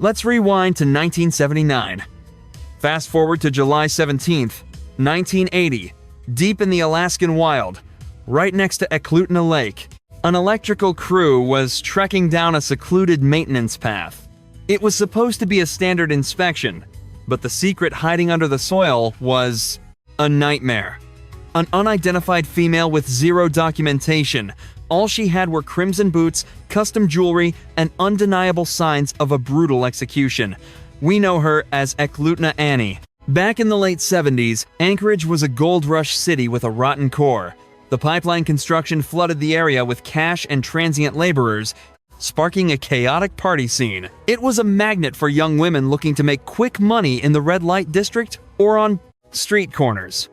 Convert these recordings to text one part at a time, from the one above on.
Let's rewind to 1979. Fast forward to July 17th, 1980, deep in the Alaskan wild, right next to Eklutna Lake. An electrical crew was trekking down a secluded maintenance path. It was supposed to be a standard inspection, but the secret hiding under the soil was a nightmare. An unidentified female with zero documentation. All she had were crimson boots, custom jewelry, and undeniable signs of a brutal execution. We know her as Eklutna Annie. Back in the late 70s, Anchorage was a gold rush city with a rotten core. The pipeline construction flooded the area with cash and transient laborers, sparking a chaotic party scene. It was a magnet for young women looking to make quick money in the red light district or on street corners.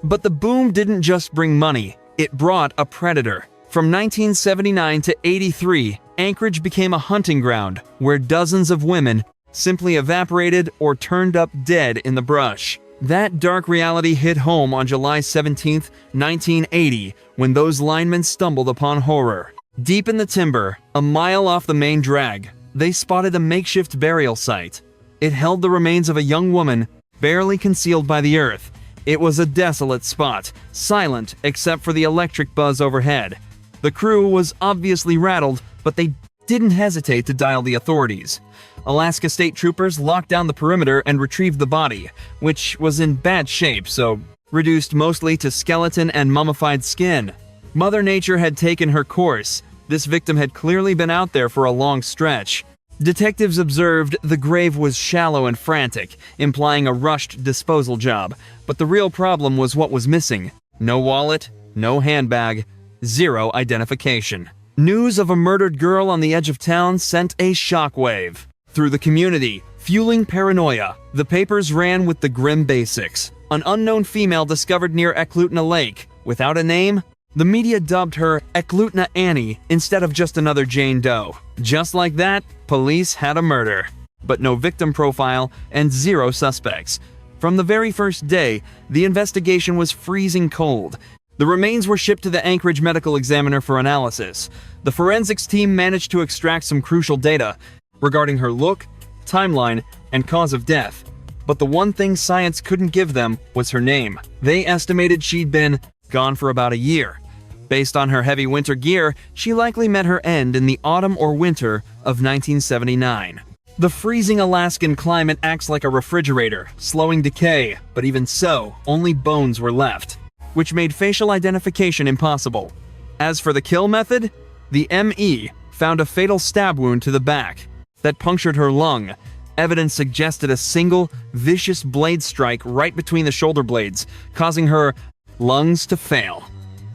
But the boom didn't just bring money, it brought a predator. From 1979 to 83, Anchorage became a hunting ground where dozens of women simply evaporated or turned up dead in the brush. That dark reality hit home on July 17, 1980, when those linemen stumbled upon horror. Deep in the timber, a mile off the main drag, they spotted a makeshift burial site. It held the remains of a young woman, barely concealed by the earth. It was a desolate spot, silent except for the electric buzz overhead. The crew was obviously rattled, but they didn't hesitate to dial the authorities. Alaska State Troopers locked down the perimeter and retrieved the body, which was in bad shape, so reduced mostly to skeleton and mummified skin. Mother Nature had taken her course. This victim had clearly been out there for a long stretch. Detectives observed the grave was shallow and frantic, implying a rushed disposal job. But the real problem was what was missing. No wallet, no handbag, zero identification. News of a murdered girl on the edge of town sent a shockwave through the community, fueling paranoia. The papers ran with the grim basics. An unknown female discovered near Eklutna Lake. Without a name, the media dubbed her Eklutna Annie instead of just another Jane Doe. Just like that, police had a murder. But no victim profile and zero suspects. From the very first day, the investigation was freezing cold. The remains were shipped to the Anchorage Medical Examiner for analysis. The forensics team managed to extract some crucial data regarding her look, timeline, and cause of death. But the one thing science couldn't give them was her name. They estimated she'd been gone for about a year. Based on her heavy winter gear, she likely met her end in the autumn or winter of 1979. The freezing Alaskan climate acts like a refrigerator, slowing decay, but even so, only bones were left, which made facial identification impossible. As for the kill method, the ME found a fatal stab wound to the back that punctured her lung. Evidence suggested a single, vicious blade strike right between the shoulder blades, causing her lungs to fail.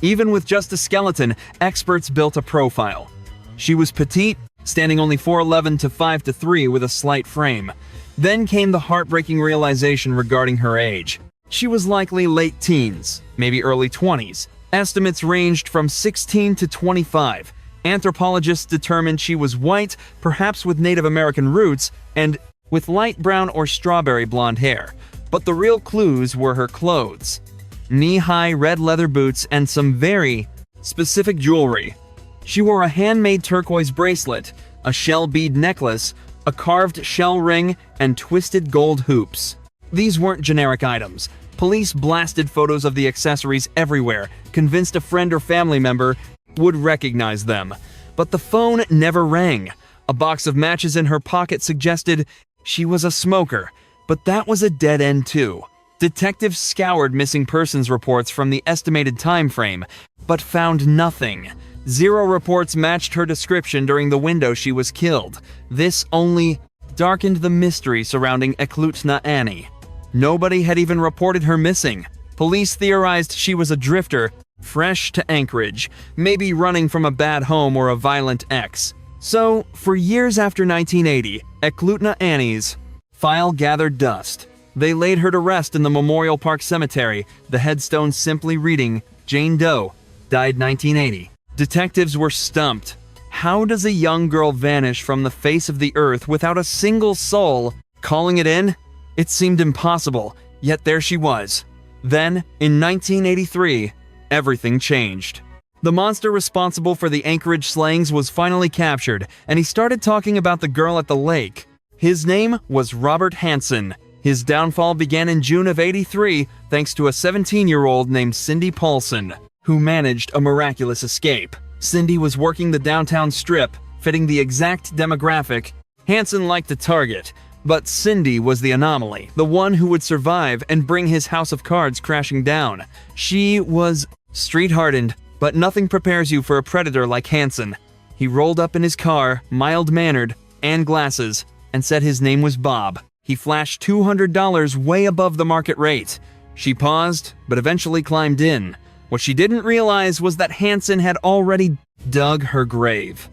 Even with just a skeleton, experts built a profile. She was petite, standing only 4'11" to 5'3" with a slight frame. Then came the heartbreaking realization regarding her age. She was likely late teens, maybe early 20s. Estimates ranged from 16 to 25. Anthropologists determined she was white, perhaps with Native American roots, and with light brown or strawberry blonde hair. But the real clues were her clothes. Knee-high red leather boots and some very specific jewelry. She wore a handmade turquoise bracelet, a shell bead necklace, a carved shell ring, and twisted gold hoops. These weren't generic items. Police blasted photos of the accessories everywhere, convinced a friend or family member would recognize them. But the phone never rang. A box of matches in her pocket suggested she was a smoker, but that was a dead end too. Detectives scoured missing persons reports from the estimated time frame, but found nothing. Zero reports matched her description during the window she was killed. This only darkened the mystery surrounding Eklutna Annie. Nobody had even reported her missing. Police theorized she was a drifter, fresh to Anchorage, maybe running from a bad home or a violent ex. So, for years after 1980, Eklutna Annie's file gathered dust. They laid her to rest in the Memorial Park Cemetery, the headstone simply reading, Jane Doe, died 1980. Detectives were stumped. How does a young girl vanish from the face of the earth without a single soul calling it in? It seemed impossible, yet there she was. Then, in 1983, everything changed. The monster responsible for the Anchorage slayings was finally captured, and he started talking about the girl at the lake. His name was Robert Hansen. His downfall began in June of '83 thanks to a 17-year-old named Cindy Paulson, who managed a miraculous escape. Cindy was working the downtown strip, fitting the exact demographic Hansen liked to target. But Cindy was the anomaly, the one who would survive and bring his house of cards crashing down. She was street-hardened, but nothing prepares you for a predator like Hansen. He rolled up in his car, mild-mannered, and glasses, and said his name was Bob. He flashed $200 way above the market rate. She paused, but eventually climbed in. What she didn't realize was that Hansen had already dug her grave.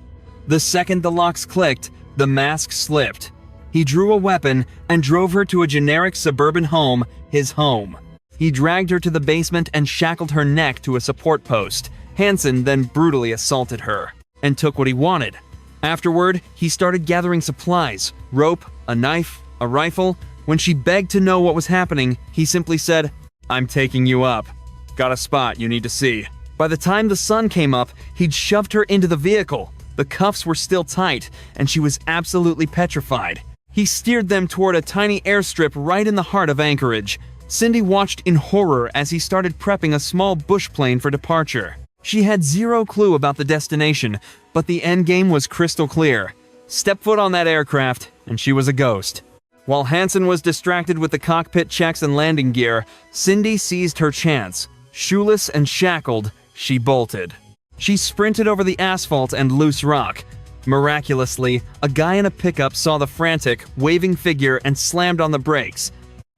The second the locks clicked, the mask slipped. He drew a weapon and drove her to a generic suburban home, his home. He dragged her to the basement and shackled her neck to a support post. Hansen then brutally assaulted her and took what he wanted. Afterward, he started gathering supplies, rope, a knife, a rifle. When she begged to know what was happening, he simply said, "I'm taking you up. Got a spot you need to see." By the time the sun came up, he'd shoved her into the vehicle. The cuffs were still tight, and she was absolutely petrified. He steered them toward a tiny airstrip right in the heart of Anchorage. Cindy watched in horror as he started prepping a small bush plane for departure. She had zero clue about the destination, but the endgame was crystal clear. Step foot on that aircraft, and she was a ghost. While Hansen was distracted with the cockpit checks and landing gear, Cindy seized her chance. Shoeless and shackled, she bolted. She sprinted over the asphalt and loose rock. Miraculously, a guy in a pickup saw the frantic, waving figure and slammed on the brakes.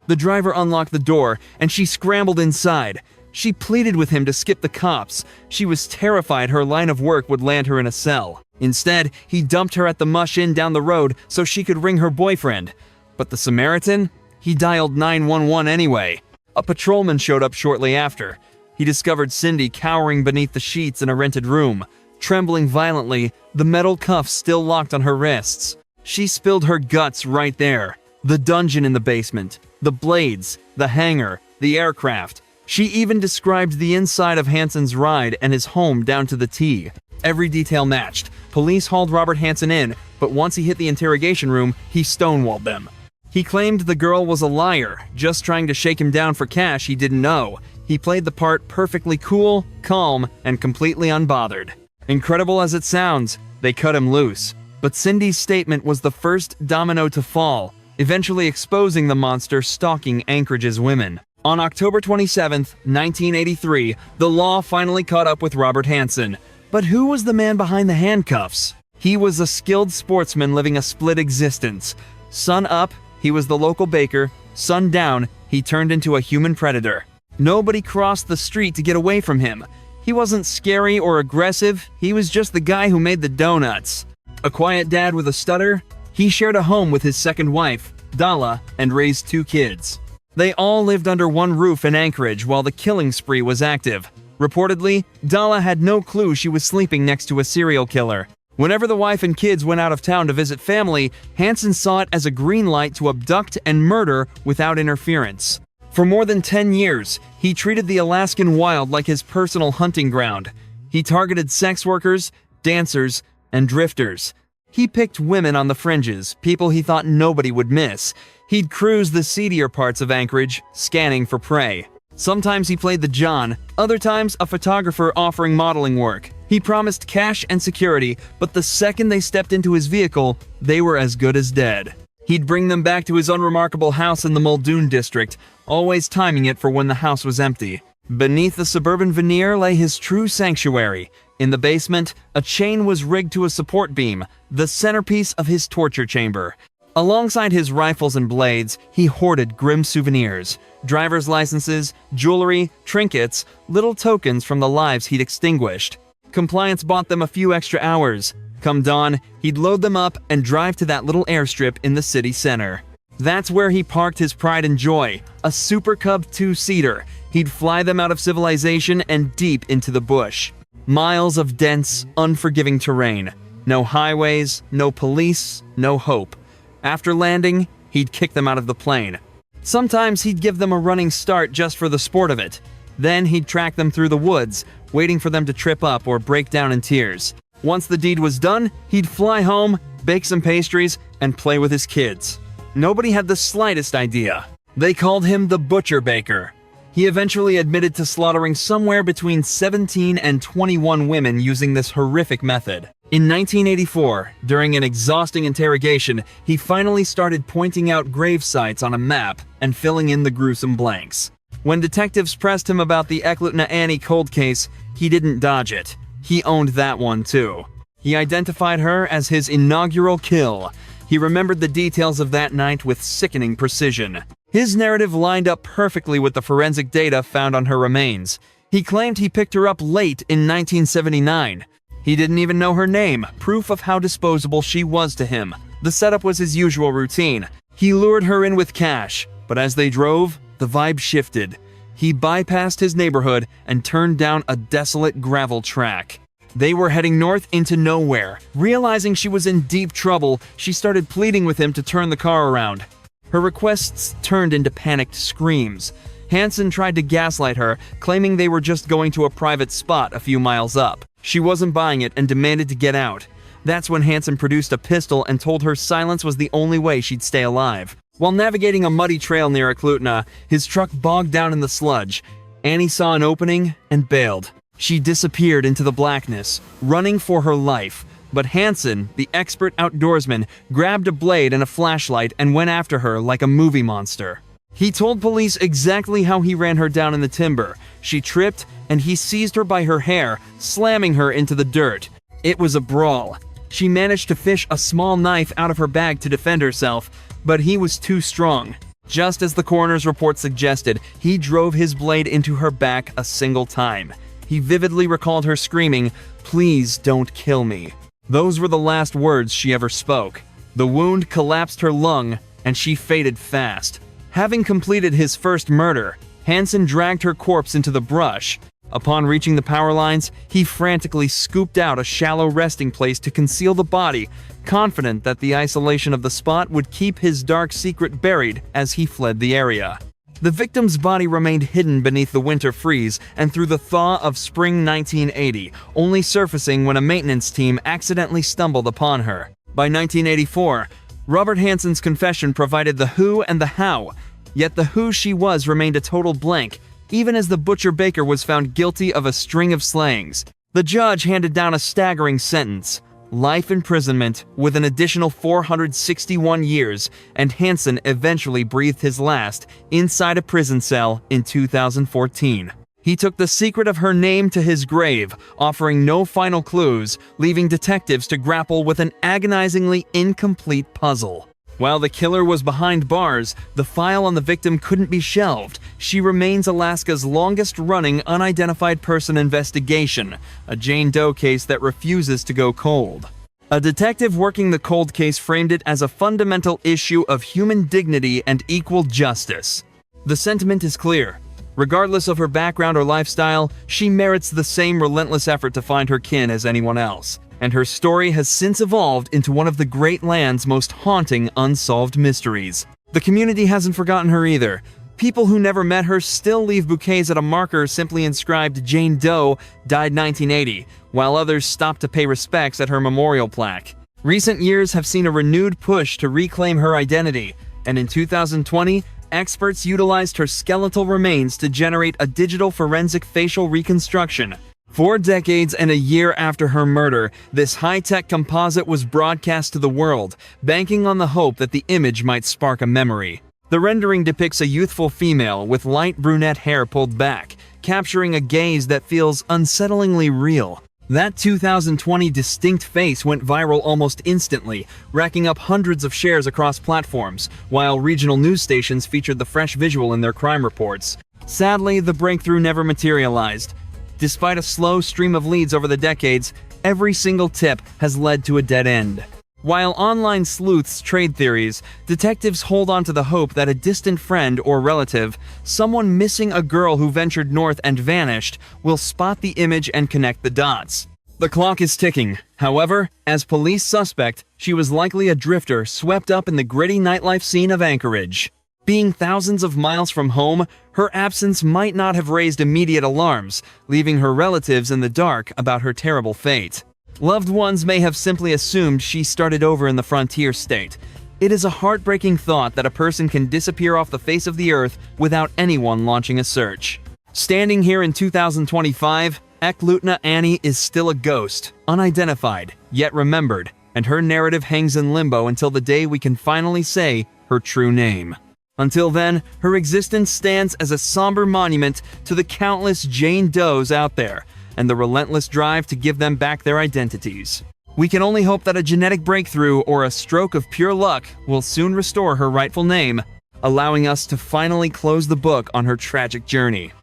The driver unlocked the door, and she scrambled inside. She pleaded with him to skip the cops. She was terrified her line of work would land her in a cell. Instead, he dumped her at the Mush Inn down the road so she could ring her boyfriend. But the Samaritan? He dialed 911 anyway. A patrolman showed up shortly after. He discovered Cindy cowering beneath the sheets in a rented room. Trembling violently, the metal cuffs still locked on her wrists. She spilled her guts right there. The dungeon in the basement, the blades, the hangar, the aircraft. She even described the inside of Hansen's ride and his home down to the T. Every detail matched. Police hauled Robert Hansen in, but once he hit the interrogation room, he stonewalled them. He claimed the girl was a liar, just trying to shake him down for cash he didn't know. He played the part perfectly cool, calm, and completely unbothered. Incredible as it sounds, they cut him loose. But Cindy's statement was the first domino to fall, eventually exposing the monster stalking Anchorage's women. On October 27, 1983, the law finally caught up with Robert Hansen. But who was the man behind the handcuffs? He was a skilled sportsman living a split existence. Sun up, he was the local baker. Sun down, he turned into a human predator. Nobody crossed the street to get away from him. He wasn't scary or aggressive, he was just the guy who made the donuts. A quiet dad with a stutter, he shared a home with his second wife, Dala, and raised 2 kids. They all lived under one roof in Anchorage while the killing spree was active. Reportedly, Dala had no clue she was sleeping next to a serial killer. Whenever the wife and kids went out of town to visit family, Hansen saw it as a green light to abduct and murder without interference. For more than 10 years, he treated the Alaskan wild like his personal hunting ground. He targeted sex workers, dancers, and drifters. He picked women on the fringes, people he thought nobody would miss. He'd cruise the seedier parts of Anchorage, scanning for prey. Sometimes he played the John, other times a photographer offering modeling work. He promised cash and security, but the second they stepped into his vehicle, they were as good as dead. He'd bring them back to his unremarkable house in the Muldoon district, always timing it for when the house was empty. Beneath the suburban veneer lay his true sanctuary. In the basement, a chain was rigged to a support beam, the centerpiece of his torture chamber. Alongside his rifles and blades, he hoarded grim souvenirs. Driver's licenses, jewelry, trinkets, little tokens from the lives he'd extinguished. Compliance bought them a few extra hours. Come dawn, he'd load them up and drive to that little airstrip in the city center. That's where he parked his pride and joy, a Super Cub 2-seater. He'd fly them out of civilization and deep into the bush. Miles of dense, unforgiving terrain. No highways, no police, no hope. After landing, he'd kick them out of the plane. Sometimes he'd give them a running start just for the sport of it. Then he'd track them through the woods, waiting for them to trip up or break down in tears. Once the deed was done, he'd fly home, bake some pastries, and play with his kids. Nobody had the slightest idea. They called him the Butcher Baker. He eventually admitted to slaughtering somewhere between 17 and 21 women using this horrific method. In 1984, during an exhausting interrogation, he finally started pointing out grave sites on a map and filling in the gruesome blanks. When detectives pressed him about the Eklutna Annie cold case, he didn't dodge it. He owned that one too. He identified her as his inaugural kill. He remembered the details of that night with sickening precision. His narrative lined up perfectly with the forensic data found on her remains. He claimed he picked her up late in 1979. He didn't even know her name, proof of how disposable she was to him. The setup was his usual routine. He lured her in with cash, but as they drove, the vibe shifted. He bypassed his neighborhood and turned down a desolate gravel track. They were heading north into nowhere. Realizing she was in deep trouble, she started pleading with him to turn the car around. Her requests turned into panicked screams. Hansen tried to gaslight her, claiming they were just going to a private spot a few miles up. She wasn't buying it and demanded to get out. That's when Hansen produced a pistol and told her silence was the only way she'd stay alive. While navigating a muddy trail near Eklutna, his truck bogged down in the sludge. Annie saw an opening and bailed. She disappeared into the blackness, running for her life. But Hansen, the expert outdoorsman, grabbed a blade and a flashlight and went after her like a movie monster. He told police exactly how he ran her down in the timber. She tripped, and he seized her by her hair, slamming her into the dirt. It was a brawl. She managed to fish a small knife out of her bag to defend herself, but he was too strong. Just as the coroner's report suggested, he drove his blade into her back a single time. He vividly recalled her screaming, "Please don't kill me." Those were the last words she ever spoke. The wound collapsed her lung, and she faded fast. Having completed his first murder, Hansen dragged her corpse into the brush. Upon reaching the power lines, he frantically scooped out a shallow resting place to conceal the body, confident that the isolation of the spot would keep his dark secret buried as he fled the area. The victim's body remained hidden beneath the winter freeze and through the thaw of spring 1980, only surfacing when a maintenance team accidentally stumbled upon her. By 1984, Robert Hansen's confession provided the who and the how, yet the who she was remained a total blank, even as the Butcher Baker was found guilty of a string of slayings. The judge handed down a staggering sentence: life imprisonment with an additional 461 years, and Hansen eventually breathed his last inside a prison cell in 2014. He took the secret of her name to his grave, offering no final clues, leaving detectives to grapple with an agonizingly incomplete puzzle. While the killer was behind bars, the file on the victim couldn't be shelved. She remains Alaska's longest-running unidentified person investigation, a Jane Doe case that refuses to go cold. A detective working the cold case framed it as a fundamental issue of human dignity and equal justice. The sentiment is clear. Regardless of her background or lifestyle, she merits the same relentless effort to find her kin as anyone else. And her story has since evolved into one of the great land's most haunting unsolved mysteries. The community hasn't forgotten her either. People who never met her still leave bouquets at a marker simply inscribed "Jane Doe, died 1980, while others stop to pay respects at her memorial plaque. Recent years have seen a renewed push to reclaim her identity, and in 2020, experts utilized her skeletal remains to generate a digital forensic facial reconstruction. 4 decades and a year after her murder, this high-tech composite was broadcast to the world, banking on the hope that the image might spark a memory. The rendering depicts a youthful female with light brunette hair pulled back, capturing a gaze that feels unsettlingly real. That 2020 distinct face went viral almost instantly, racking up hundreds of shares across platforms, while regional news stations featured the fresh visual in their crime reports. Sadly, the breakthrough never materialized. Despite a slow stream of leads over the decades, every single tip has led to a dead end. While online sleuths trade theories, detectives hold on to the hope that a distant friend or relative, someone missing a girl who ventured north and vanished, will spot the image and connect the dots. The clock is ticking. However, as police suspect, she was likely a drifter swept up in the gritty nightlife scene of Anchorage. Being thousands of miles from home, her absence might not have raised immediate alarms, leaving her relatives in the dark about her terrible fate. Loved ones may have simply assumed she started over in the frontier state. It is a heartbreaking thought that a person can disappear off the face of the earth without anyone launching a search. Standing here in 2025, Eklutna Annie is still a ghost, unidentified, yet remembered, and her narrative hangs in limbo until the day we can finally say her true name. Until then, her existence stands as a somber monument to the countless Jane Does out there, and the relentless drive to give them back their identities. We can only hope that a genetic breakthrough or a stroke of pure luck will soon restore her rightful name, allowing us to finally close the book on her tragic journey.